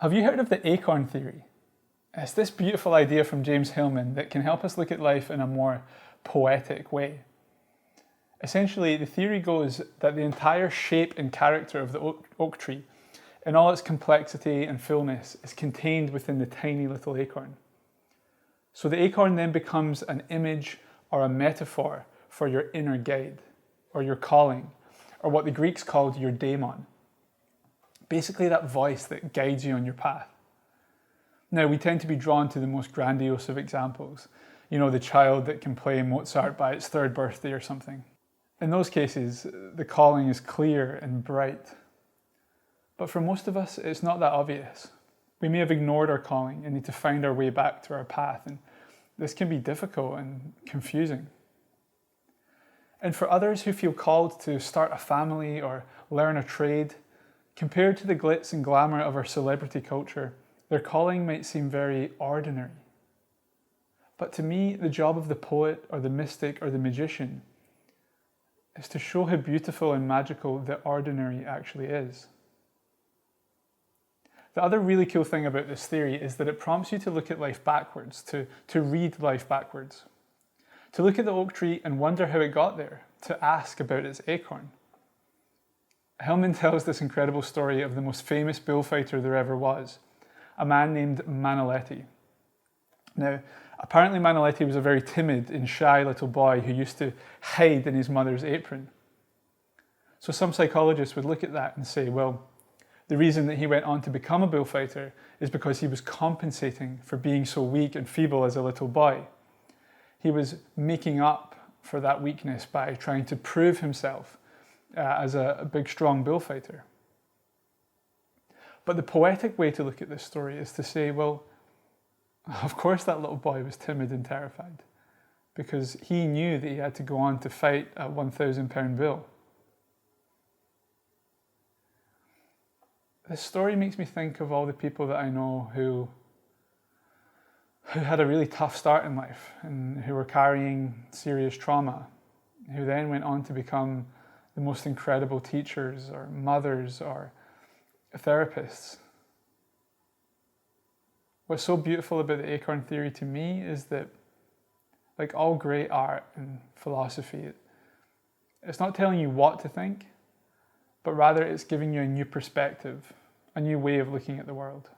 Have you heard of the Acorn Theory? It's this beautiful idea from James Hillman that can help us look at life in a more poetic way. Essentially, the theory goes that the entire shape and character of the oak tree, in all its complexity and fullness, is contained within the tiny little acorn. So the acorn then becomes an image or a metaphor for your inner guide, or your calling, or what the Greeks called your daemon. Basically that voice that guides you on your path. Now, we tend to be drawn to the most grandiose of examples. You know, the child that can play Mozart by its third birthday or something. In those cases, the calling is clear and bright. But for most of us, it's not that obvious. We may have ignored our calling and need to find our way back to our path, and this can be difficult and confusing. And for others who feel called to start a family or learn a trade, compared to the glitz and glamour of our celebrity culture, their calling might seem very ordinary. But to me, the job of the poet or the mystic or the magician is to show how beautiful and magical the ordinary actually is. The other really cool thing about this theory is that it prompts you to look at life backwards, to read life backwards. To look at the oak tree and wonder how it got there, to ask about its acorn. Hillman tells this incredible story of the most famous bullfighter there ever was, a man named Manaletti. Now, apparently Manaletti was a very timid and shy little boy who used to hide in his mother's apron. So some psychologists would look at that and say, well, the reason that he went on to become a bullfighter is because he was compensating for being so weak and feeble as a little boy. He was making up for that weakness by trying to prove himself as a big, strong bullfighter. But the poetic way to look at this story is to say, well, of course that little boy was timid and terrified, because he knew that he had to go on to fight a 1,000-pound bull. This story makes me think of all the people that I know who had a really tough start in life and who were carrying serious trauma, who then went on to become the most incredible teachers or mothers or therapists. What's so beautiful about the Acorn Theory to me is that, like all great art and philosophy, it's not telling you what to think, but rather it's giving you a new perspective, a new way of looking at the world.